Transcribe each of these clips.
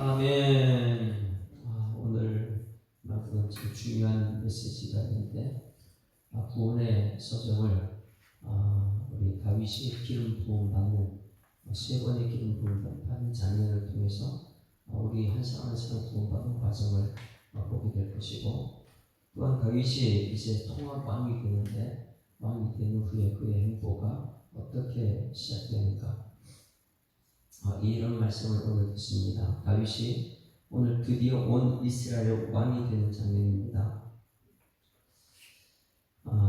아멘. 오늘 참 중요한 메시지가 있는데 구원의 서정을 우리 다윗이 기름 부음 받는 세 번의 기름 부음 받는 장면을 통해서 우리 한 사람 한 사람 부음 받는 과정을 보게 될 것이고, 또한 다윗이 이제 통합 왕이 되는데 왕이 된 후에 그의 행보가 어떻게 시작되는가, 이런 말씀을 오늘 듣습니다. 다윗이 오늘 드디어 온 이스라엘 왕이 되는 장면입니다.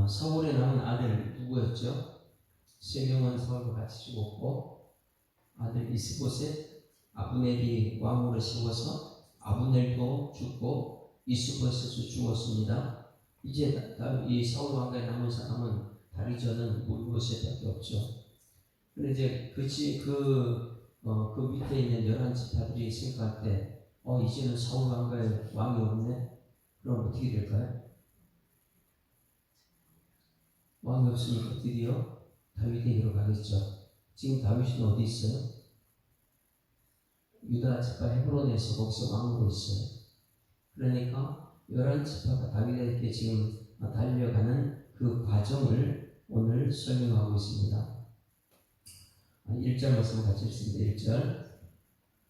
사울의 남은 아들 누구였죠? 세 명은 사울과 같이 죽었고, 아들 이스보셋, 아브넬이 왕으로 세워서 아브넬도 죽고 이스보셋도 죽었습니다. 이제 이 사울 왕가에 남은 사람은 다리저는 물보셋밖에 없죠. 그런데 이제 그 밑에 있는 11지파들이 생각할 때 이제는 사울 왕가에 왕이 없네? 그럼 어떻게 될까요? 왕이 없으니까 드디어 다윗에게로 가겠죠. 지금 다윗은 어디 있어요? 유다 지파 헤브론에서 거기서 왕으로 있어요. 그러니까 11지파가 다윗에게 지금 달려가는 그 과정을 오늘 설명하고 있습니다. 1절 말씀 같이 읽습니다.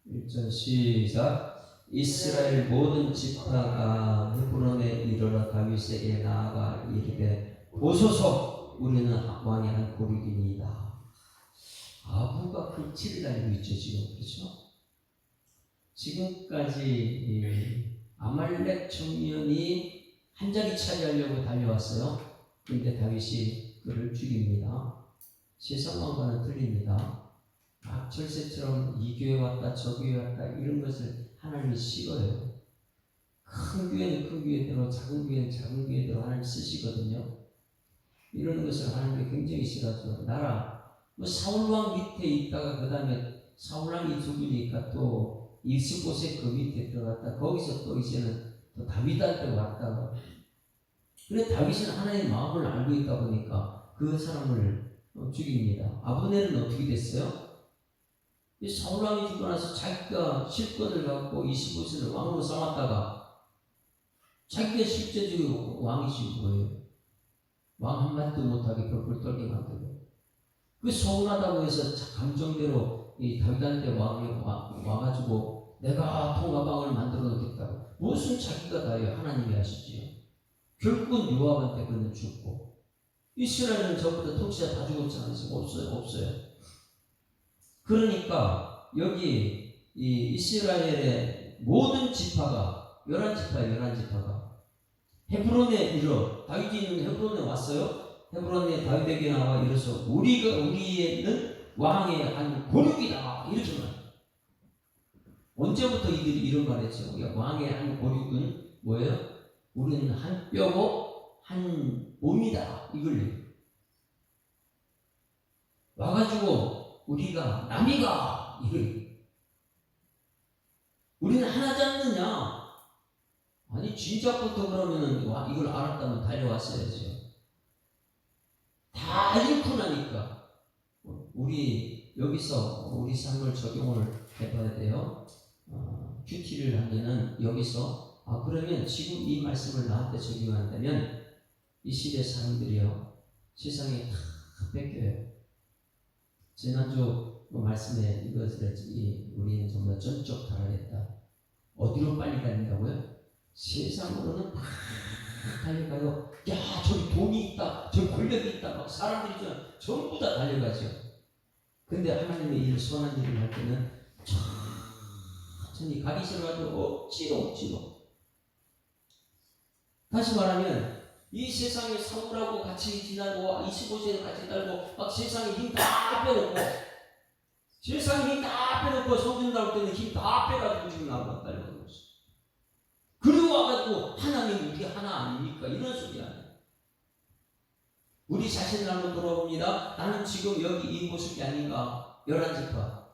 1절 시작. 이스라엘 모든 지파가 헤브론에 이르러 다윗에게 나아가 이르되 보소서, 우리는 왕이 한 고륙이니이다. 아부가 근치를 달리고 있죠 지금. 그렇죠? 지금까지 아말렉 청년이 한 자리 차지하려고 달려왔어요. 그런데 다윗이 그를 죽입니다. 세상 왕과는 틀립니다. 철새처럼 이 교회 왔다 저 교회 왔다 이런 것을 하나님이 싫어요. 큰 교회는 큰 교회대로, 작은 교회는 작은 교회대로 하나님 쓰시거든요. 이런 것을 하나님이 굉장히 싫어하죠. 사울 왕 밑에 있다가 그 다음에 사울 왕이 죽으니까 또 이스보셋 그 밑에 들어갔다, 거기서 또 이제는 또 다윗한테 왔다가. 그래 다윗은 하나님의 마음을 알고 있다 보니까 그 사람을 죽입니다. 아브넬은 어떻게 됐어요? 사울 왕이 죽고 나서 자기가 실권을 갖고 이스보셋을 왕으로 삼았다가 자기가 실제적으로 왕이신 거예요. 왕 한마디도 못하게 벌벌 떨게 만들고, 그 서운하다고 해서 감정대로 이 다윗한테 와가지고 내가 통화방을 만들어 놓겠다고. 무슨 자기가 다요? 하나님이 하시지요. 결국은 요압한테 그는 죽고, 이스라엘은 전부 다 통치자 다 죽었지 않습니까? 없어요. 그러니까 여기 이 이스라엘의 모든 지파가 11지파가 헤브론에 이르러, 다윗이 있는 헤브론에 왔어요. 헤브론에 다윗에게 나와 이르서 우리에는 왕의 한 고륙이다, 이렇게 말해요. 언제부터 이들이 이런 말 했죠? 왕의 한 고륙은 뭐예요? 우리는 한 뼈고 한 몸이다, 이걸 와가지고 우리가 남이가 이걸 우리는 하나지 않느냐? 아니 진짜부터 그러면은 이걸 알았다면 달려왔어야죠. 다 잃고 나니까 우리 여기서 우리 삶을 적용을 해봐야 돼요. 큐티를 하면은 여기서 그러면 지금 이 말씀을 나한테 적용한다면 이 시대 사람들이요 세상에 다 뺏겨요. 지난주 말씀에 이것을 우리는 정말 전적 달하겠다. 어디로 빨리 달린다고요? 세상으로는 막 달려가요. 야 저기 돈이 있다, 저기 권력이 있다, 막 사람들이 전부 다 달려가죠. 근데 하나님의 일, 선한 일을 할 때는 천천히 가기 싫어가지고 억지로. 다시 말하면 이 세상에 사울하고 같이 지나고 이스보셋을 같이 달고 막 세상에 힘 다 빼놓고, 세상에 힘 다 빼놓고 성전 나올 때는 힘 다 빼가지고 지금 나오고 달려가는 거죠. 그리고 와가지고 하나님 우리 하나 아닙니까? 이런 소리 아니에요. 우리 자신을 한번 돌아봅니다. 나는 지금 여기 이 모습이 아닌가? 11지파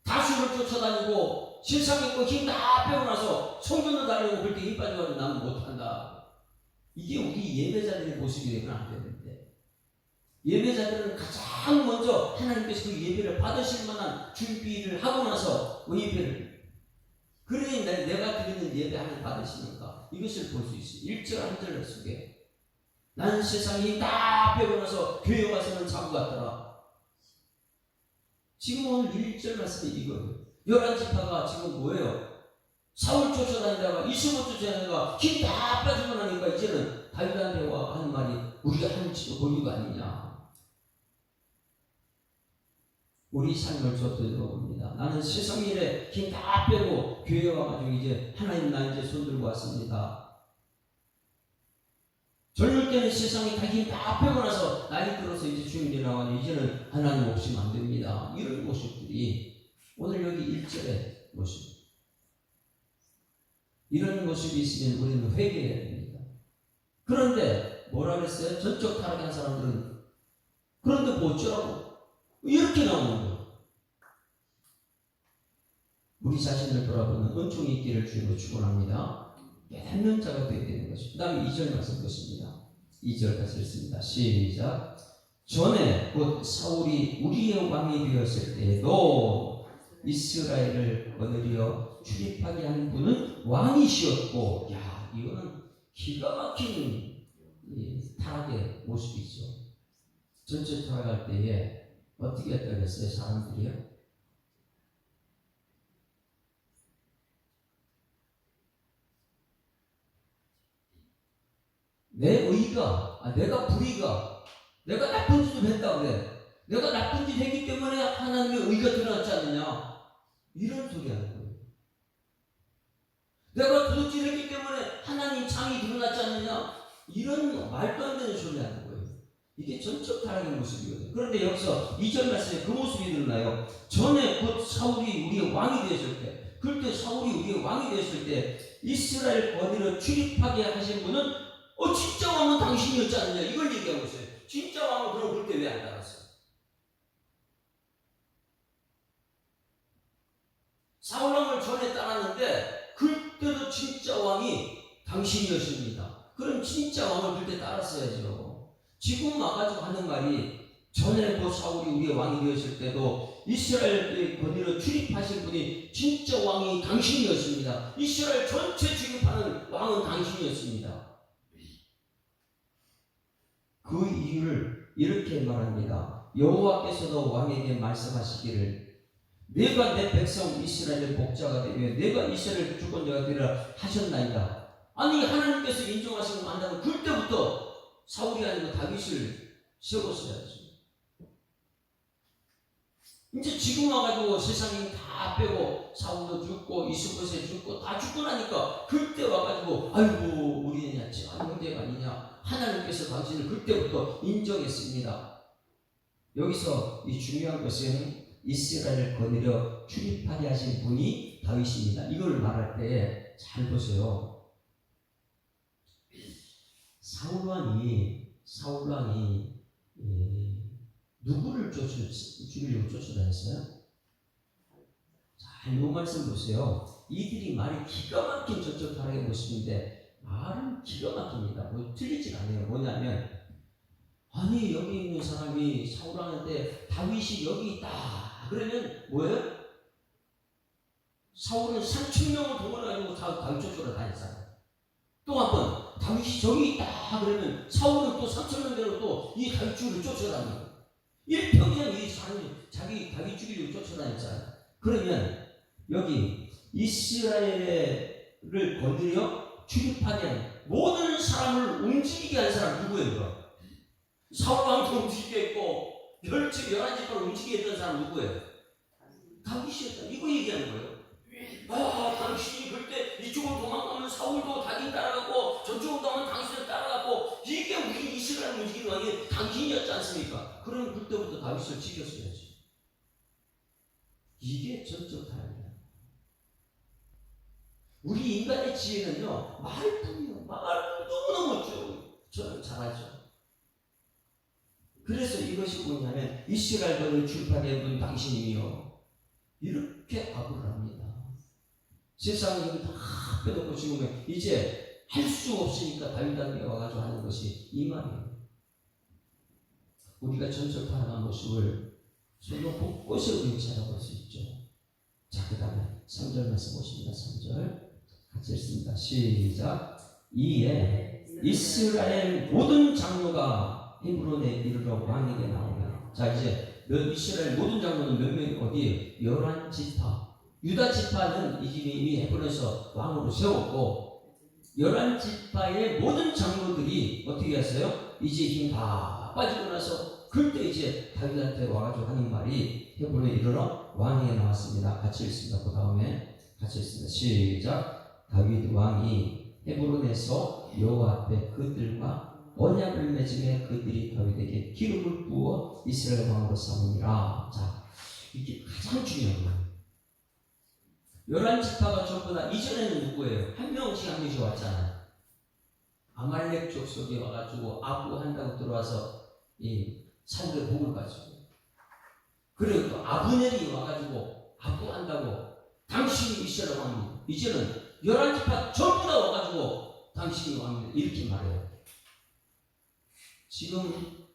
다수를 쫓아다니고 세상에 힘 다 빼고 나서 성전을 달려고 그럴 때 힘 빠져가지고 나는 못한다. 이게 우리 예배자들의 모습이 되면 안 되는데, 예배자들은 가장 먼저 하나님께서 그 예배를 받으실 만한 준비를 하고 나서 예배를 그러니 내가 드리는 예배 하나님 받으시는가? 이것을 볼 수 있어요. 1절 한 절 속에 나는 세상이 다 빼고 나서 교회 와서는 자고 갔더라. 지금 오늘 1절 말씀이 이거예요. 11지파가 지금 뭐예요? 사울 쫓아다니다가 이스보 쫓아다니다가 힘 다 빠지고 나니까 이제는 다윗한테 하는 말이 우리가 하는 본유가 아니냐. 우리 삶을 쫓아봅니다. 나는 세상 일에 힘 다 빼고 교회에 와가지고 이제 하나님 나 이제 손들고 왔습니다. 젊을 때는 세상에 다 힘 다 빼고 나서 나이 들어서 이제 주님이 나와서 이제는 하나님 없이는 안 됩니다. 이런 모습들이 오늘 여기 1절의 모습. 이런 모습이 있으면 우리는 회개해야 됩니다. 그런데 뭐라 그랬어요? 전적 타락한 사람들은 그런데 뭐 어쩌라고? 이렇게 나오는 거예요. 우리 자신을 돌아보는 은총이 있기를 주님으로 축원합니다. 깨닫는 자가 되어야 되는 것입니다. 그 다음에 2절 말씀 보십니다. 2절 다시 읽습니다. 시작. 전에 곧 사울이 우리의 왕이 되었을 때에도 이스라엘을 거느려 출입하게 하는 분은 왕이시었고, 야, 이거는 기가 막힌 타락의 모습이죠. 전체 타락할 때에 어떻게 했다고 했어요? 사람들이요? 내 의가, 내가 불의가, 내가 나쁜 짓을 했다고 그래. 내가 나쁜 짓 했기 때문에 하나님의 의가 드러났지 않느냐. 이런 소리 하는 거예요. 내가 도둑질 했기 때문에 하나님 창이 드러났지 않느냐. 이런 말도 안 되는 소리 하는 거예요. 이게 전적 타락의 모습이거든요. 그런데 여기서 2절 말씀에 그 모습이 드러나요. 전에 곧 사울이 우리의 왕이 되었을 때, 그때 사울이 우리의 왕이 되었을 때 이스라엘 거리로 출입하게 하신 분은 진짜 왕은 당신이었지 않느냐. 이걸 얘기하고 있어요. 진짜 왕은 그럼 그때 왜 안 따랐어요? 사울 왕을 전에 따랐는데 그때도 진짜 왕이 당신이었습니다. 그럼 진짜 왕을 그때 따랐어야죠. 지금 와가지고 하는 말이 전에 그 사울이 우리의 왕이 되었을 때도 이스라엘 거리로 출입하신 분이 진짜 왕이 당신이었습니다. 이스라엘 전체 출입하는 왕은 당신이었습니다. 그 이유를 이렇게 말합니다. 여호와께서도 왕에게 말씀하시기를 내가 내 백성 이스라엘의 목자가 되며 내가 이스라엘 주권자가 되리라 하셨나이다. 아니 하나님께서 인정하신 거 한다면 그때부터 사울이 아니고 다윗을 세웠어야죠. 이제 지금 와가지고 세상이 다 빼고 사울도 죽고 이스보셋 죽고 다 죽고 나니까 그때 와가지고 아이고 우리는 참 형제가 아니냐. 하나님께서 당신을 그때부터 인정했습니다. 여기서 이 중요한 것은 이스라엘을 거느려 출입하게 하신 분이 다윗입니다. 이걸 말할 때 잘 보세요. 사울 왕이 누구를 죽이려고 쫓아다녔어요? 자, 이 말씀 보세요. 이들이 말이 기가 막힌 전적 타락의 모습인데 말은 기가 막힙니다. 뭐 틀리지 않아요. 뭐냐면 아니 여기 있는 사람이 사울 왕한테 다윗이 여기 있다. 그러면 뭐예요? 사울은 3,000명을 동원해가지고 다윗 쫓으러 다녔어요. 또 한 번 다윗이 저기 있다. 그러면 사울은 또 3,000명대로 또 이 다윗 죽이려 쫓아다니고 일평생 이 사람이 자기 다윗 죽이려고 쫓아다녔잖아요. 그러면 여기 이스라엘을 거느려 출입하게 한 모든 사람을 움직이게 한 사람 누구예요? 사울 왕도 움직이게 했고 11지파를 움직이게 했던 사람 누구예요? 다윗이었다. 이거 얘기하는 거예요. 당신이 그때 이쪽으로 도망가면 사울도 다윗 따라가고 저쪽으로 가면 당신을 따라가고 이게 우리 이스라엘 움직이는 왕이 당신이었지 않습니까? 그럼 그때부터 다윗을 지켰어야지. 이게 전적 타락이야. 우리 인간의 지혜는요 말뿐이요. 말 너무너무 저는 잘하죠. 그래서 이것이 뭐냐면 이스라엘 거를 출입하게 한 분 당신이요. 이렇게 각오를 합니다. 세상을 다 빼놓고 지금 이제 할 수 없으니까 다윗한테 와가지고 하는 것이 이 말이에요. 우리가 전적 타락한 모습을 손으로 곳곳에 우리 찾아볼 수 있죠. 자, 그 다음에 3절 말씀 보십니다. 3절 같이 읽습니다. 시작. 이에 이스라엘 모든 장로가 헤브론에 이르러 왕에게 나오며. 자, 이제 이스라엘 모든 장로는 몇 명이 어디에? 11지파. 유다 지파는 이 집이 이미 헤브론에서 왕으로 세웠고 11지파의 모든 장로들이 어떻게 했어요? 이제 힘 다 빠지고 나서 그때 이제 다윗한테 와가지고 하는 말이 헤브론에 이르러 왕에게 나왔습니다. 같이 읽습니다. 그 다음에 같이 읽습니다. 시작. 다윗 왕이 헤브론에서 여호와 앞에 그들과 언약을 맺으며 그들이 다윗에게 기름을 부어 이스라엘 왕으로 삼으니라. 자, 이게 가장 중요한 거예요. 11지파가 전부 다 이전에는 누구예요? 한 명씩 한 명씩 왔잖아요. 아말렉 족속이 와가지고 아부한다고 들어와서 이 사울의 복을 가지고, 그리고 또 아브넬이 와가지고 아부한다고 당신이 이스라엘 왕이에요. 이제는 11지파 전부 다 와가지고 당신이 왕이에요. 이렇게 말해요. 지금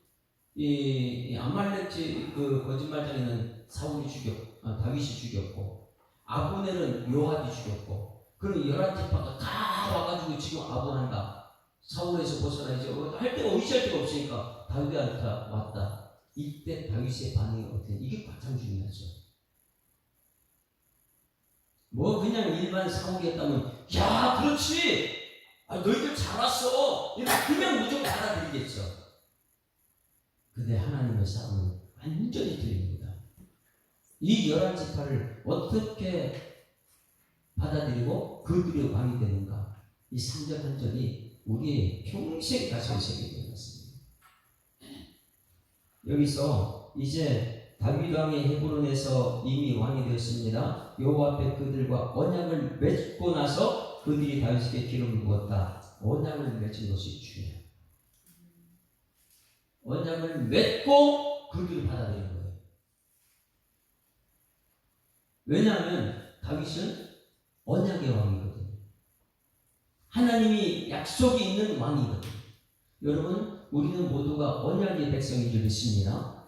이 아말렉 그 거짓말쟁이는 다윗이 죽였고, 아브넬은 요압이 죽였고, 그리고 11지파가 다 와가지고 지금 아부한다. 사울에서 벗어나 이제 할 데가 의지할 데가 없으니까 다윗한테 왔다. 이때 다윗의 반응이 어때요? 이게 가장 중요하죠. 뭐 그냥 일반 사울이 했다면 야 그렇지, 너희들 잘 왔어, 그냥 무조건 받아들이겠죠. 근데 하나님의 싸움은 완전히 틀립니다. 이 11지파를 어떻게 받아들이고 그들의 왕이 되는가, 이 3절 한 절이 우리의 평생 가슴에 새겨져 있습니다. 여기서 이제 다윗 왕이 헤브론에서 이미 왕이 되었습니다. 여호와 앞에 그들과 언약을 맺고 나서 그들이 다윗에게 기름을 부었다. 언약을 맺은 것이 중요해요. 언약을 맺고 그들을 받아들인 거예요. 왜냐하면 다윗은 언약의 왕이거든요. 하나님이 약속이 있는 왕이거든요. 여러분, 우리는 모두가 언약의 백성인 줄 믿습니다.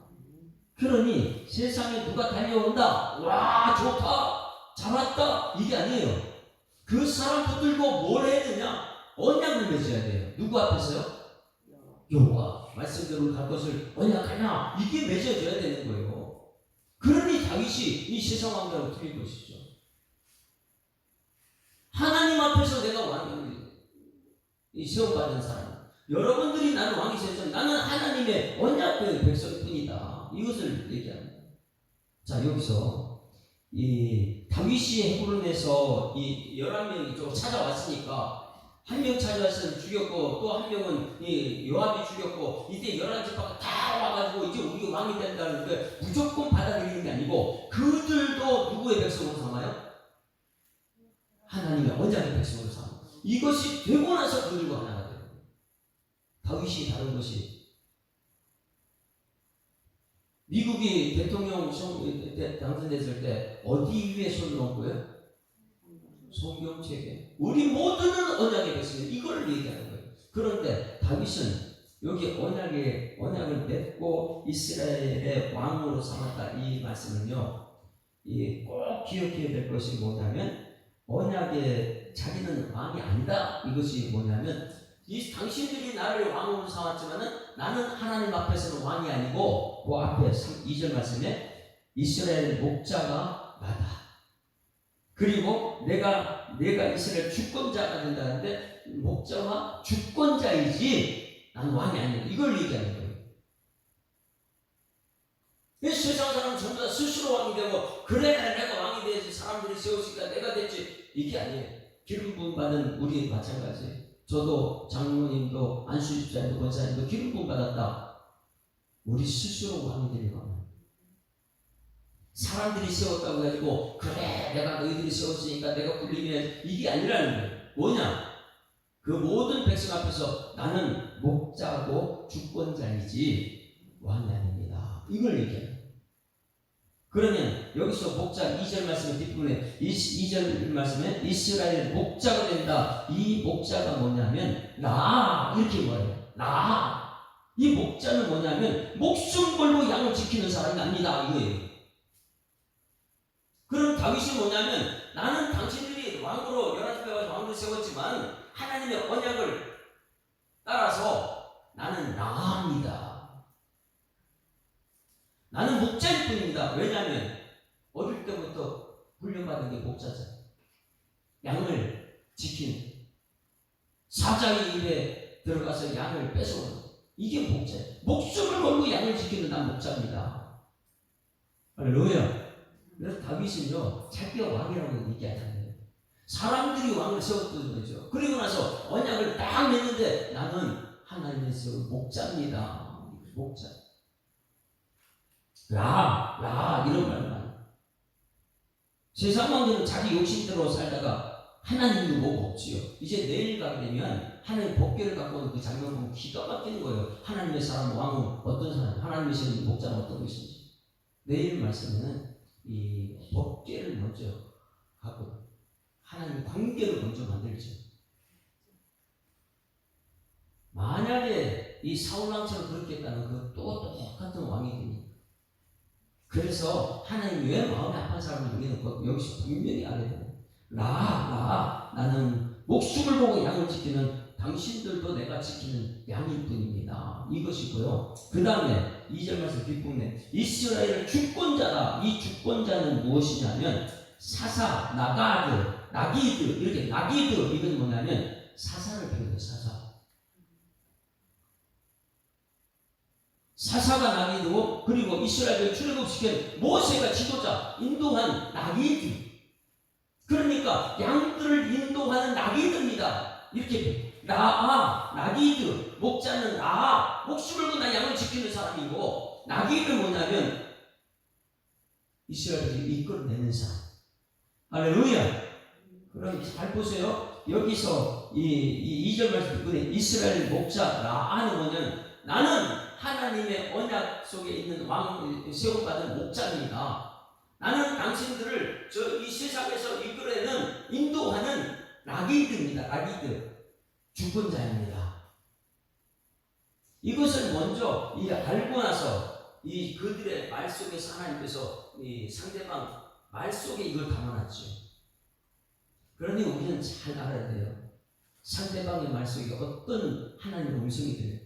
그러니 세상에 누가 달려온다, 와 좋다, 잘 왔다, 이게 아니에요. 그 사람 붙들고 뭘 해야 되냐? 언약을 맺어야 돼요. 누구 앞에서요? 여호와 말씀대로 갈 것을 언약하냐, 이게 맺어져야 되는 거예요. 그러니 다윗이 이 세상 왕들하고 틀린 것이죠. 하나님 앞에서 내가 왕이 세움받은 사람, 여러분들이 나는 왕이 세서 나는 하나님의 언약의 백성뿐이다, 이것을 얘기합니다. 자, 여기서 이 다윗이 헤브론에서 이 11명이 좀 찾아왔으니까, 한 명 찾아와서 죽였고 또 한 명은 이 요압이 죽였고, 이때 11지파가 다 와가지고 이제 우리 왕이 된다는데 무조건 받아들이는 게 아니고 그들도 누구의 백성으로 삼아요? 하나님의 언약의 백성으로 삼아. 이것이 되고 나서 그들과 하나가 돼요. 다윗이 다른 것이, 미국이 대통령 당선됐을 때 어디 위에 손을 얹은 거예요? 성경책에. 우리 모두는 언약의 백성이에요. 이걸 얘기하는 거예요. 그런데 다윗은 여기 언약을 맺고 이스라엘의 왕으로 삼았다, 이 말씀은요, 꼭 기억해야 될 것이 뭐냐면, 언약에 자기는 왕이 아니다, 이것이 뭐냐면, 당신들이 나를 왕으로 삼았지만은 나는 하나님 앞에서는 왕이 아니고, 그 앞에 2절 말씀에 이스라엘 목자가 나다. 그리고 내가 이스라엘 주권자가 된다는데, 목자와 주권자이지 난 왕이 아니다, 이걸 얘기하는 거예요. 세상 사람 전부 다 스스로 왕이 되고, 그래 내가 왕이 되지, 사람들이 세우니까 내가 됐지, 이게 아니에요. 기름 부음 받은 우리 마찬가지예요. 저도 장로님도 안수집사님도 권사님도 기름 부음 받았다. 우리 스스로 왕이 되는 거예요. 사람들이 세웠다고 해가지고 그래 내가 너희들이 세웠으니까 내가 굴리면, 이게 아니라는 거예요. 뭐냐? 그 모든 백성 앞에서 나는 목자고 주권자이지 왕이 아닙니다, 이걸 얘기해요. 그러면 여기서 목자 2절 말씀의 뒷부분에 2절 말씀에 이스라엘 목자가 된다. 이 목자가 뭐냐면 나, 이렇게 말해요. 나. 이 목자는 뭐냐면 목숨 걸고 양을 지키는 사람이 아니다, 이거예요. 그럼 다윗이 뭐냐면 나는 당신들이 왕으로 11배 가서 왕으로 세웠지만 하나님의 언약을 따라서 나는 나아합니다. 나는 목자일 뿐입니다. 왜냐하면 어릴 때부터 훈련받은 게 목자잖아요. 양을 지키는 사자의 입에 들어가서 양을 뺏어오는 이게 목자예요. 목숨을 걸고 양을 지키는 난 목자입니다. 할렐루야. 그래서 다윗은요 자기가 왕이라고 얘기하지 않아요. 사람들이 왕을 세웠던 거죠. 그리고 나서 언약을 딱 맺는데 나는 하나님의 목자입니다. 목자. 라 이런 말만. 세상 왕들은 자기 욕심대로 살다가 하나님도 뭐 없지요. 이제 내일 가게 되면 하나님 법궤를 갖고 오는 그 장면 보면 기가 막히는 거예요. 하나님의 사람 왕은 어떤 사람, 하나님의 신 목자는 어떤 것인지. 내일 말씀에는 이 법궤를 먼저 갖고 하나님 관계를 먼저 만들죠. 만약에 이 사울왕처럼 그렇게 했다면 그 또 똑같은 왕이 됩니다. 그래서 하나님이 왜 마음이 아픈 사람을 우리는 여기서 분명히 알아야 돼요. 나는 목숨을 보고 양을 지키는 당신들도 내가 지키는 양일 뿐입니다. 이것이고요. 그 다음에 2절 말씀 뒷부분에 이스라엘의 주권자다. 이 주권자는 무엇이냐면 사사, 나기드 이렇게 나기드 이건 뭐냐면 사사를 표현해요. 사사가 나기드고 그리고 이스라엘을 출애굽시킨 모세가 지도자 인도한 나기드. 그러니까 양들을 인도하는 나기드입니다. 이렇게 나기드 목자는 목숨을 걸고 양을 지키는 사람이고 나기드는 뭐냐면 이스라엘을 이끌어내는 사람. 할렐루야. 그럼 잘 보세요. 여기서 이 2절 말씀 듣고 이스라엘 목자 라는 뭐냐면 나는 하나님의 언약 속에 있는 왕 세움받은 목자입니다. 나는 당신들을 이 세상에서 이끌어내는 인도하는 나기드입니다. 나기드 주권자입니다. 이것을 먼저 알고 나서 이 그들의 말 속에서 하나님께서 이 상대방 말 속에 이걸 담아놨죠. 그러니 우리는 잘 알아야 돼요. 상대방의 말 속에 어떤 하나님의 음성이 들려요.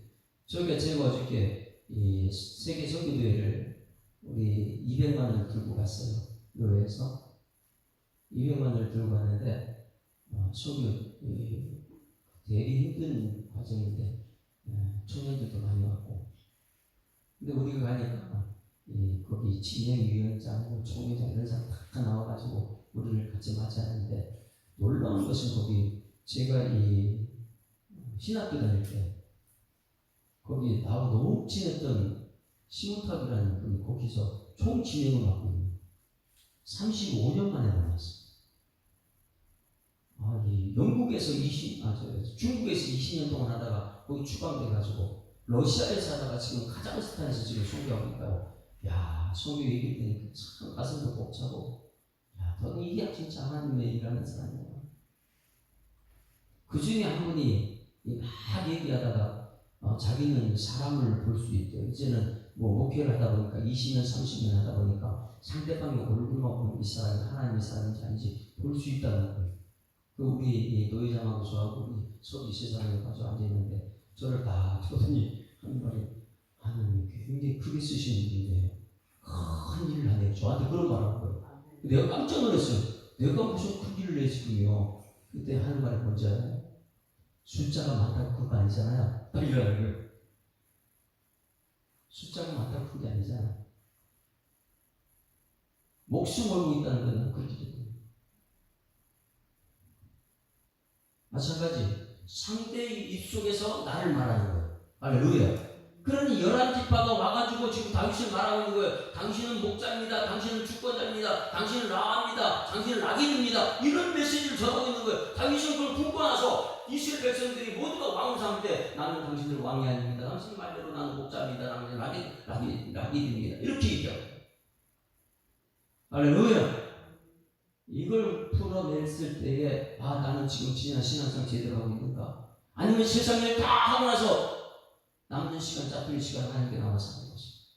제가 어저께 이 세계 선교대회를 우리 200만 원을 들고 갔어요. 교회에서 200만 원을 들고 갔는데 선교 되게 힘든 과정인데 청년들도 많이 왔고 근데 우리가 가니까 거기 진행위원장, 총회장 이런 사람 다 나와가지고 우리를 같이 맞이하는데 놀라운 것은 거기 제가 이 신학교 다닐 때 거기 나하고 너무 친했던 시무탑이라는 분이 거기서 총 진행을 하고 있는 35년 만에 만났어요. 영국에서 중국에서 20년 동안 하다가 거기 추방돼가지고 러시아에서 하다가 지금 카자흐스탄에서 지금 선교하고 있다고. 야, 선교 얘기 때니까 참 가슴도 벅차고. 야, 너는 이게 진짜 하나님의 일하는 사람이야. 그 중에 한 분이 막 얘기하다가 자기는 사람을 볼 수 있대요. 이제는 목회를 하다 보니까 20년, 30년 하다 보니까 상대방의 얼굴만 보면 이 사람이 하나님의 사람인지 아닌지 볼 수 있다는 거예요. 우리 노회장하고 저하고 우리 서기 세상에 가서 앉아있는데 저를 다 보더니 하는 말이 하나님 굉장히 크게 쓰시는 분인데요. 큰 일을 하네요. 저한테 그런 말 하는 거예요. 내가 깜짝 놀랐어요. 내가 무슨 큰 일을 해 지금요. 그때 하는 말이 뭔지 알아요? 숫자가 많다고 그거 아니잖아요. 딱 이러는 거예요. 숫자가 많다고 그게 아니잖아요. 목숨 걸고 있다는 건 그렇게 됩니다. 마찬가지 상대의 입속에서 나를 말하는 거예요. 할렐루야. 그러니 11지파가 와가지고 지금 다윗을 말하고 있는 거예요. 당신은 목자입니다. 당신은 주권자입니다. 당신은 라합니다. 당신은 라기드입니다. 이런 메시지를 전하고 있는 거예요. 다윗은 그걸 듣고 나서 이스라엘 백성들이 모두가 왕을 삼을 때 나는 당신들 왕이 아닙니다. 당신 말대로 나는 목자입니다. 나는 라기드입니다. 이렇게 얘기하고. 할렐루야. 이걸 풀어냈을 때에 나는 지금 진짜 신앙생 제대로 하고 있는가? 아니면 세상 일 다 하고 나서 남는 시간, 짜투리 시간 하나님께 나와서 하는 것입니다.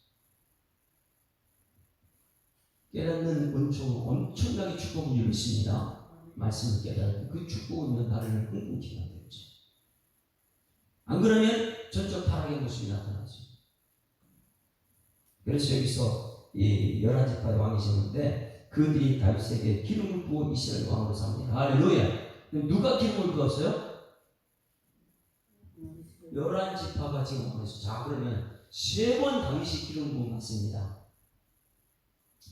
깨닫는 은총은 엄청나게 축복을 이루십니다. 말씀을 깨달을 때 그 축복은 나를 흥분케 만들죠. 안 그러면 전적 타락의 모습이 나타나죠. 그래서 여기서 이 11지파의 왕이셨는데 그들이 다윗에게 기름을 부어 이스라엘 왕으로 삼니다. 할렐루야. 누가 기름을 부었어요? 11지파가 지금 왕이죠. 자, 그러면 3번 다윗이 기름 부음 받습니다.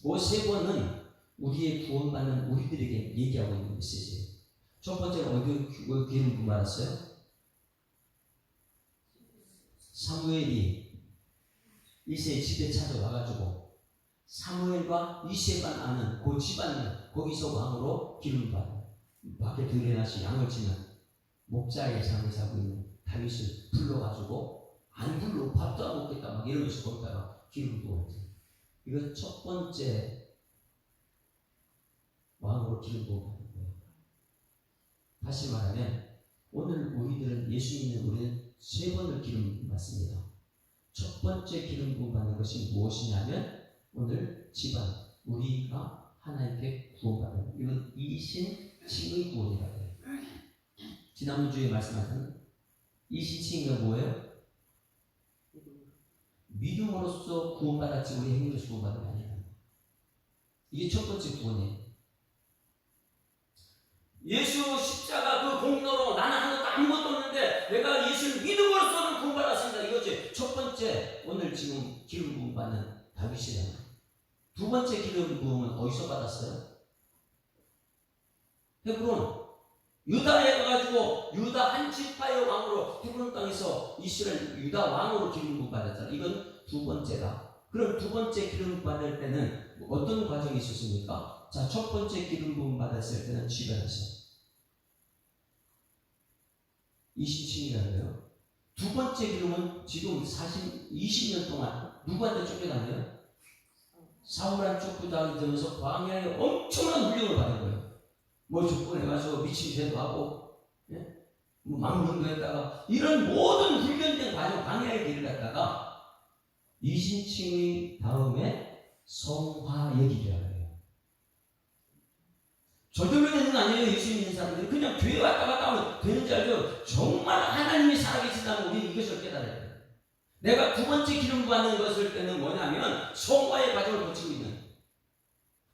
그 3번은 우리의 구원받는 우리들에게 얘기하고 있는 메시지예요. 첫 번째는 어디 기름 부음 받았어요? 사무엘이 이새의 집에 찾아와가지고 사무엘과 이새만 아는 그 집안 거기서 왕으로 기름 받아요. 밖에 들여나시 양을 치는 목자의 삶을 살고 있는 다윗을 불러가지고 안 불러 밥도 안 먹겠다 막 이러면서 거기다가 기름 부었대요. 이건 첫 번째 왕으로 기름 부어받는 거예요. 다시 말하면 오늘 우리들은 예수 믿는 우리는 3번을 기름 받습니다. 첫 번째 기름 부음 받는 것이 무엇이냐면 오늘 집안 우리가 하나님께 구원받는 이건 이신칭의 구원이라고 해요. 지난주에 말씀하신 이신칭의가 뭐예요? 믿음으로써 구원받았지 우리 행위로서 구원받은 게 아니에요. 이게 첫 번째 구원이에요. 예수 십자가 그 공로로 나는 아무것도 없는데 내가 예수를 믿음으로써는 구원받았습니다. 이거지. 첫 번째 오늘 지금 기름 부음 받는 다윗이잖아요. 두 번째 기름 부음은 어디서 받았어요? 헤브론. 유다에 가가지고 유다 한 지파의 왕으로 헤브론 땅에서 이스라엘 유다 왕으로 기름 부음 받았잖아요. 이건 두 번째다. 그럼 두 번째 기름 받을 때는 어떤 과정이 있었습니까? 자, 첫 번째 기름 부음 받았을 때는 주변에서 이신칭이라는 거예요. 두 번째 기름은 지금 20년 동안 누구한테 쫓겨다녀요? 사울한 쫓겨다니면서 광야에 엄청난 훈련을 받은 거예요. 뭐 쫓겨내가지고 미친 죄도 하고, 예? 뭐 망명도 했다가 이런 모든 훈련된 과정 광야의 길을 갔다가 이신칭의 다음에 성화얘기를 해요. 저절로 되는 거 아니에요. 예수 믿는 사람들이 그냥 교회 왔다 갔다 하면 되는 줄 알죠. 정말 하나님이 살아계신다면 우리는 이것을 깨달아야 돼요. 내가 두 번째 기름 부받는 것을 때는 뭐냐면 성화의 과정을 거치고 있는.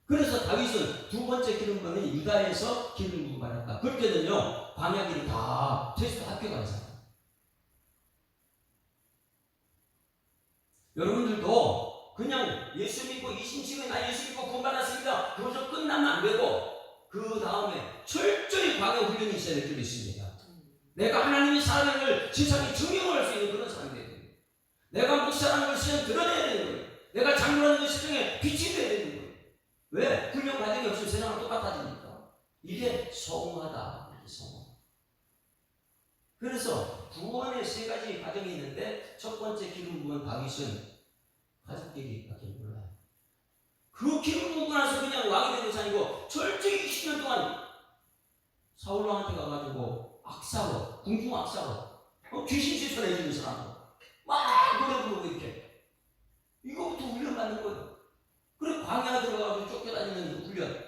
그래서 다윗은 두 번째 기름 부는 유다에서 기름 부받았다. 그럴 때는요 광야길을 다 테스트 합격한 사람. 여러분들도 그냥 예수 믿고 이신칭은 나 예수 믿고 구원받았습니다. 그것으로 끝나면 안 되고 그 다음에 철저히 광야 훈련이 있어야 될 줄이 있습니다. 내가 하나님의 사랑을 세상에 증명할 수 있는 그런 사람이 돼야 돼요. 내가 목사라는 걸 세상에 드러내야 되는 거예요. 내가 장로라는 걸 세상에 빛이 돼야 되는 거예요. 왜? 훈련 과정이 없으면 세상은 똑같아지니까. 이게 성화다. 이게 성화. 그래서 구원의 3가지 과정이 있는데 첫 번째 기름 부은 다윗은 가족끼리 밖에 몰라요. 그 기름 부고 나서 그냥 왕이 되는 것이 아니고 철저히 20년 동안 사울 왕한테 가가지고 악사로, 궁중 악사로 귀신 시설해주는 사람 막 노래 부르고 이렇게 이거부터 훈련 받는 거예요. 그리고 광야 들어가서 쫓겨다니는 훈련.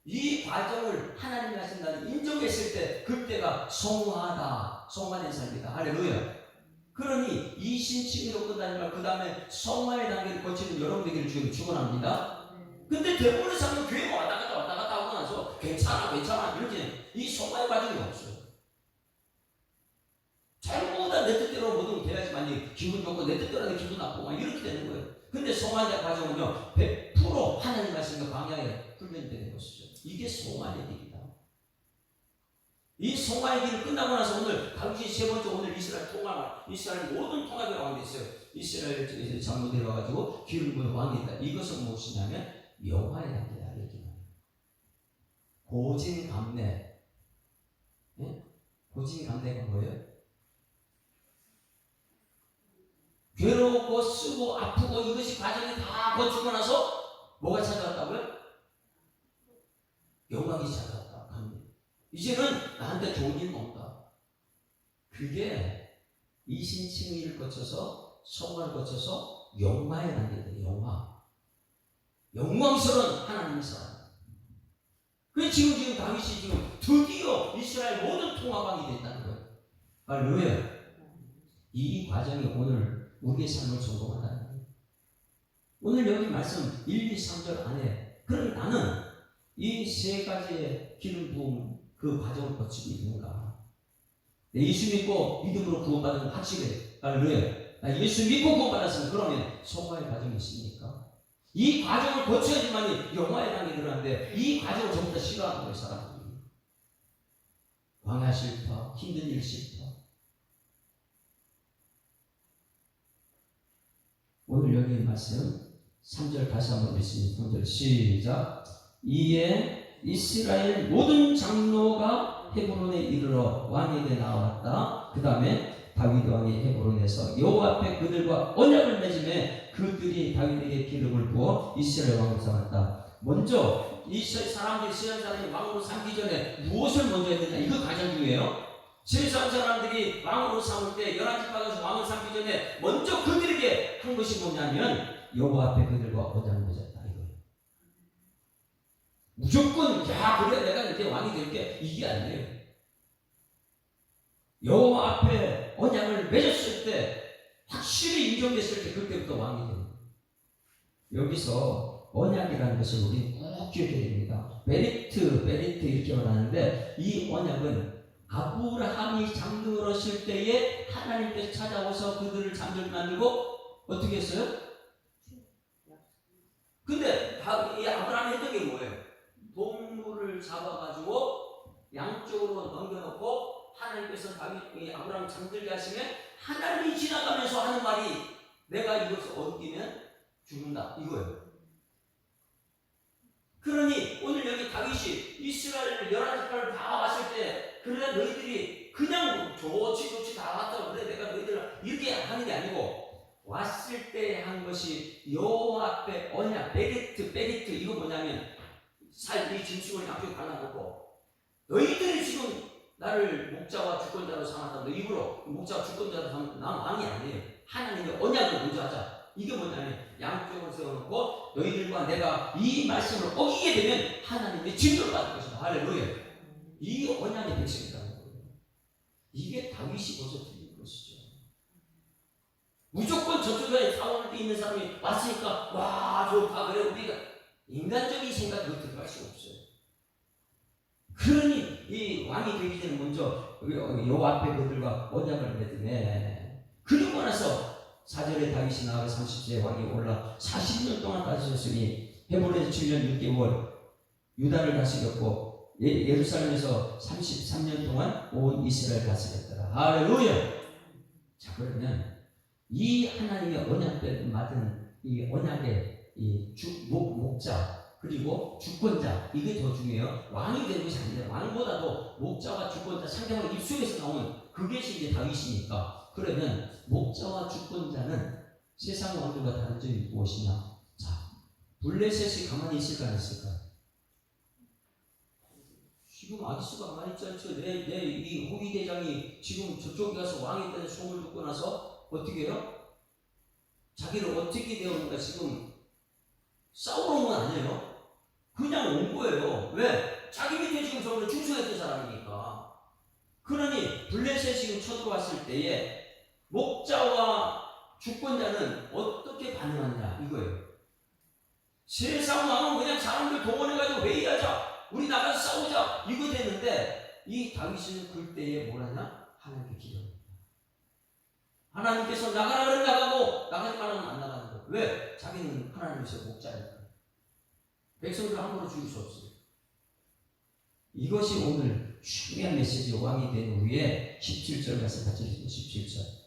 이 과정을 하나님이 하신다는 인정했을 때 그때가 성화다. 성화된 삶이다. 할렐루야. 그러니 이신칭의로 끝나지 말고 그 다음에 성화의 단계를 거치는 여러분들에게 지금 축원합니다. 근데 대부분의 사람은 교회가 왔다 갔다 하고 나서 괜찮아 이렇게 이 성화의 과정이 없어요. 전부 다 내 뜻대로 뭐든 돼야지만 기분 좋고 내 뜻대로 하면 기분 나쁘고 막 이렇게 되는 거예요. 근데 성화의 과정은요 100% 하나님 말씀과 광야에 훈련되는 것이죠. 이게 성화의 길이다. 이 성화의 길을 끝나고 나서 오늘 다윗이 3번째 오늘 이스라엘 통합, 이스라엘 모든 통합의 왕이 됐어요. 이스라엘 장로들이 와가지고 기름 부은 왕이 있다. 이것은 무엇이냐면 영화의 단계다. 고진감래. 예? 고진감래가 뭐예요? 괴롭고 쓰고 아프고 이것이 과정이 다 거치고 나서 뭐가 찾아왔다고요? 영광이 찾아왔다. 감래. 이제는 나한테 좋은 일은 없다. 그게 이신칭의를 거쳐서 성화를 거쳐서 영화의 단계다. 영화. 영광스러운 하나님의 사람. 그 지금 다윗이 지금 드디어 이스라엘 모든 통합왕이 됐다는 거예요. 할렐루야. 이 과정이 오늘 우리의 삶을 성공한다는 거예요. 오늘 여기 말씀 1, 2, 3절 안에 그럼 나는 이 세 가지의 기름 부음 그 과정을 거치고 있는가? 내 예수 믿고 믿음으로 구원받은 건 확실해. 할렐루야. 나 예수 믿고 구원받았으면 그러면 성화의 과정이 있습니까? 이 과정을 거쳐야지만이 영화의 단계 들어가는데 이 과정을 전부 다 싫어하는 거예요, 사람들이. 광야 싫다, 힘든 일 싫다. 오늘 여기 말씀 3절 다시 한번 읽습니다. 3절 시작. 이에 이스라엘 모든 장로가 헤브론에 이르러 왕에게 나왔다. 그 다음에 다윗 왕이 헤브론에서 여호와 앞에 그들과 언약을 맺음에 그들이 다윗에게 기름을 부어 이스라엘 왕으로 삼았다. 먼저 이스라엘 사람들이 세상 사람이 왕으로 삼기 전에 무엇을 먼저 했느냐, 이거 가장 중요해요. 세상 사람들이 왕으로 삼을 때 11지파에서 왕을 삼기 전에 먼저 그들에게 한 것이 뭐냐면 여호와 앞에 그들과 언약을 맺었다, 이거예요. 무조건 야 그래 내가 이제 왕이 될게, 이게 아니에요. 여호와 앞에 언약을 맺었을 때, 확실히 인정됐을 때 그때부터 왕이 됩니다. 여기서 언약이라는 것을 우리 꼭 기억해야 됩니다. 베리트 이렇게 말하는데, 이 언약은 아브라함이 장로였을 때에 하나님께서 찾아오서 그들을 잠들게 만들고 어떻게 했어요? 근데 이 아브라함이 했던 게 뭐예요? 동물을 잡아가지고 양쪽으로 넘겨놓고 하나님께서 이 아브라함 잠들게 하시면 하나님이 지나가면서 하는 말이 내가 이것을 어기면 죽는다, 이거예요. 그러니 오늘 여기 다윗이 이스라엘 11지파를 다 왔을 때, 그래 너희들이 그냥 좋지 다 왔다고 그래 내가 너희들 이렇게 하는 게 아니고, 왔을 때 한 것이 여호와 앞에 언약, 베리트 이거 뭐냐면 이 짐승을 양쪽에 갈라놓고 너희들이 지금 나를 목자와 주권자로 삼았다. 너 입으로 목자와 주권자로 삼았다. 난 왕이 아니에요. 하나님의 언약을 먼저 하자. 이게 뭐냐면 양쪽을 세워놓고 너희들과 내가 이 말씀을 어기게 되면 하나님의 진노를 받을 것이다. 할렐루야. 이 언약의 백성이라는 거예요. 이게 다윗이 벌써 틀린 것이죠. 무조건 저쪽에 사원에 있는 사람이 왔으니까 와 좋다 그래 우리가 인간적인 생각이 들어갈 수 없어요. 그러니 이 왕이 되기 전에 먼저 여호와 앞에 그들과 언약을 맺으네. 그리고 나서 4절에 다윗이 나아가 30세에 왕이 올라 40년 동안 다스렸으니 헤브론에서 7년 6개월 유다를 다스렸고 예루살렘에서 33년 동안 온 이스라엘 다스렸더라. 할렐루야. 자, 그러면 이 하나님의 언약을 맡은 이 언약의 이 목자 그리고 주권자, 이게 더 중요해요. 왕이 되는 것이 아니라 왕보다도 목자와 주권자, 상대방 입속에서 나오는 그게 이제 다윗이니까. 그러면 목자와 주권자는 세상 왕들과 다른 점이 무엇이냐? 자, 블레셋이 가만히 있을까 안 있을까? 지금 아기수가 가만히 있지 않죠. 내 이 호위 대장이 지금 저쪽에 가서 왕에 대한 소문을 듣고 나서 어떻게 해요? 자기를 어떻게 되었는가 지금 싸우러 온 건 아니에요. 그냥 온 거예요. 왜? 자기 밑에 지금 저번에 충성했던 사람이니까. 그러니 블레셋이 지금 쳐들어왔을 때에 목자와 주권자는 어떻게 반응하느냐 이거예요. 세상 왕은 그냥 사람들 동원해가지고 회의하자, 우리 나가서 싸우자, 이거 되는데 이 다윗은 그때에 뭘 하냐? 하나님께 기도합니다. 하나님께서 나가라 그러면 나가고 나가지 말라면 안 나가는 거예요. 왜? 자기는 하나님께서 목자니까. 백성들 함부로 죽일 수 없어요. 이것이 오늘 중요한 메시지. 왕이 된 후에 17절 가서 같이 읽습니다. 17절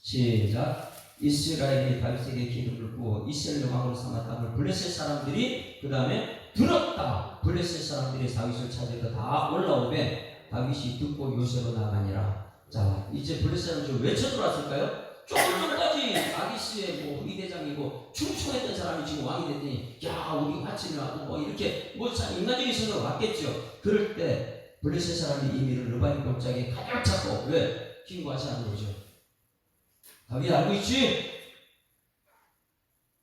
시작. 이스라엘이 다윗에게 기름을 부어 이스라엘 왕으로 삼았다을 블레셋 사람들이 그 다음에 들었다. 블레셋 사람들이 다윗을 찾으러 다 올라오면 다윗이 듣고 요새로 나가니라. 자, 이제 블레셋 사람들이 왜 쳐들어왔을까요? 조금 전까지 아기스의 뭐 위대장이고 충성했던 사람이 지금 왕이 됐더니 야 우리 화친을 하고 뭐 이렇게 뭐 인간적인 생각을 왔겠죠. 그럴 때 블레셋 사람이 이미를 르바임 골짜기에 가득 찾고 왜? 신고하시 하는 거죠. 다윗 알고 있지?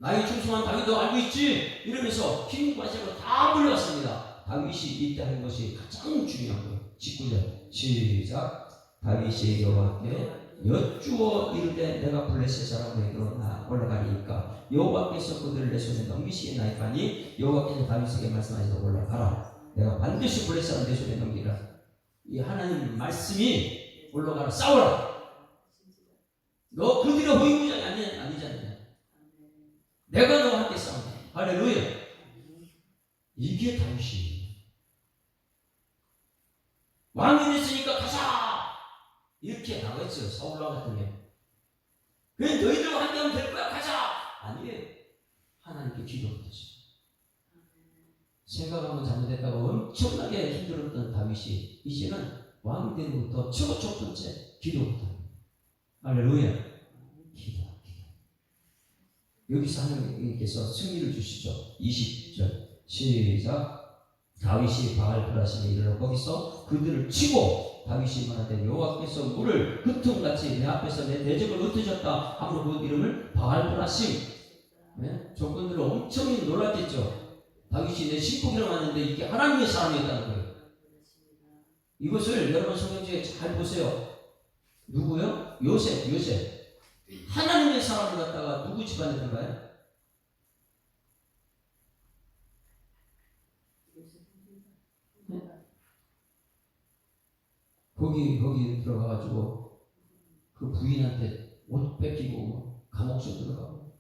나의 충성한 다윗도 알고 있지? 이러면서 힘과 세력으로 다 몰려왔습니다. 다윗이 입대하는 것이 가장 중요한 거예요. 19절 시작. 다윗이 여호와께 여쭈어 이르되 내가 블레셋 사람에게로 올라가리이까 여호와께서 그들을 내 손에 넘기시겠나이까니 여호와께서 다윗에게 말씀하시되 올라가라. 내가 반드시 블레셋 사람 내 손에 넘기라. 이 하나님 말씀이 올라가라. 싸워라. 너 그들의 호위무장이 아니잖아요. 내가 너와 함께 싸운다. 할렐루야. 이게 다윗이 왕이 됐으니까 가자 이렇게 나가있어요. 사울왕 같으면 그냥 너희들과 함께 하면 될 거야. 가자. 아니에요. 하나님께 기도했죠. 생각하면 잘못했다고 엄청나게 힘들었던 다윗이 이제는 왕이 되는 것부터 첫 번째 기도부터. 할렐루야. 기도. 여기서 하나님께서 승리를 주시죠. 20절 시작. 다윗이 바알브라심에 이르러 거기서 그들을 치고 다윗이 말하되 여호와께서 물을 흩음같이 내 앞에서 내 대적을 흩으셨다 하므로 그 이름을 바알브라심. 네? 조건들을 엄청 놀랐겠죠. 다윗이 내 신복이라고 하는데 이게 하나님의 사람이었다는 거예요. 이것을 여러분 성경책에 잘 보세요. 누구요? 요셉. 하나님의 사람을 갖다가 누구 집안에든가요? 거기 들어가가지고 그 부인한테 옷 뺏기고 감옥에 들어가고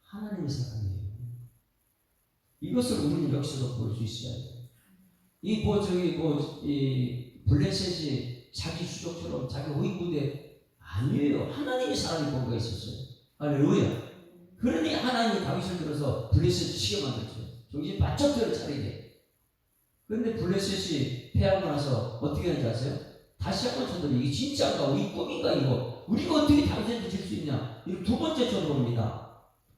하나님의 사람이에요. 이것을 우리는 역사로 볼 수 있어야 돼요. 이 블레셋이 자기 수족처럼 자기 호위부대 아니에요. 하나님의 사람이 뭔가 있었어요. 할렐루야. 그러니 하나님이 다윗을 들어서 블레셋을 치게 만들죠. 정신 바짝 차리게. 그런데 블레셋이 패하고 나서 어떻게 하는지 아세요? 다시 한번 쳐들어. 이게 진짜인가? 우리 꿈인가 이거? 우리가 어떻게 다윗한테 질 수 있냐? 이거 두 번째 쳐들어옵니다.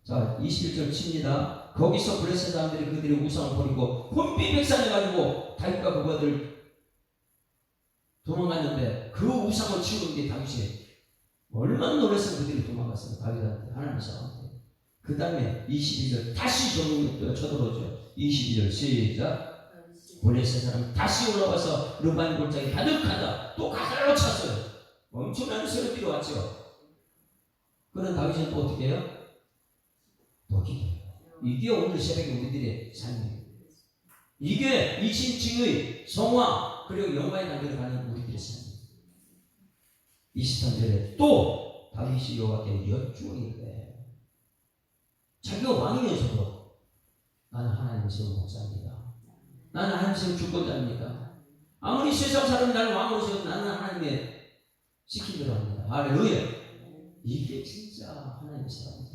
자, 21절 칩니다. 거기서 블레셋 사람들이 그들의 우상을 버리고 혼비백산해 가지고 다윗과 그거들 도망갔는데 그 우상을 치우는 게 다윗이 얼마나 놀랐으면 그들이 도망갔어요. 다윗한테, 하나님 사람한테. 그 다음에 22절 다시 쳐들어오죠. 22절 시작. 블레셋 사람 다시 올라와서 르바임 골짜기 가득하다. 또 가득 찼어요. 엄청난 소리 들어왔죠. 그런 다윗은 또 어떻게 해요? 또 기도해요. 이게 오늘 새벽에 우리들의 삶이에요. 이게 이신칭의 성화 그리고 영화의 단계로 가는 우리들의 삶이에요. 23절에 또 다윗이 여호와께 여쭈어 이르되 자기가 왕이면서도 나는 하나님의 세운 목사입니다. 나는 하나님의 세운 주권자입니다. 아무리 세상 사람이 나를 왕으로 세워도 나는 하나님의 시킨 대로 합니다. 할렐루야. 이게 진짜 하나님의 사람이에요.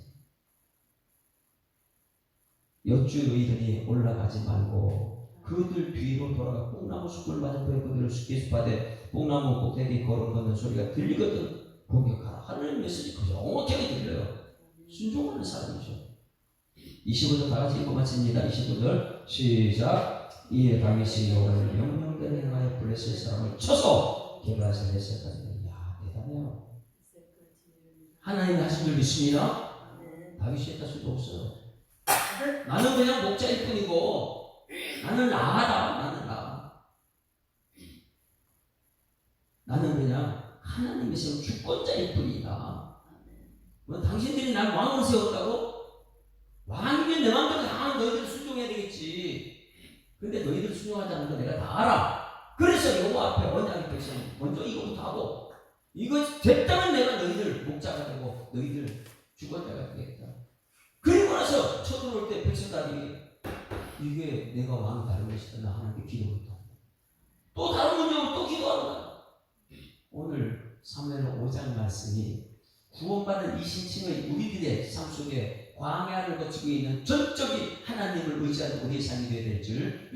여쭈이더니 올라가지 말고 그들 뒤로 돌아가 뽕나무 숲을 맞은 후에 그들을 계속하되 뽕나무 꼭대기 걸음 걷는 소리가 들리거든 공격하라. 하나님의 메시지 정확하게 들려요. 순종하는 사람이죠. 25절 다 같이 읽고 마칩니다. 25절 시작. 이에 다윗이 여호와의 명령대로 행하여 블레셋 사람을 쳐서 게바에서 넷세까지. 야, 대단해요. 하나님이 하신 줄 믿습니다. 다윗이 했다 수도 없어요. 나는 그냥 목자일 뿐이고 나는 나하다. 나는 그냥 하나님이 세운 주권자일 뿐이다. 뭐 당신들이 날 왕으로 세웠다고? 왕이면 내 마음대로 다 너희들 순종해야 되겠지. 근데 너희들 순종하지 않는 거 내가 다 알아. 그래서 여호와 앞에 언약의 백성 먼저 이거부터 하고 이거 됐다면 내가 너희들 목자가 되고 너희들 주권자가 되겠다. 그리고 나서 쳐들어올 때 백성들이 이게 내가 왕이 다른 것이다. 나 하나님께 기도했다. 또 다른 문제로 또 기도하는 거야. 오늘 사무엘 5장 말씀이 구원받은 이신칭의 우리들의 삶 속에 광야를 거치고 있는 전적인 하나님을 의지하는 우리의 삶이 되어야 될 줄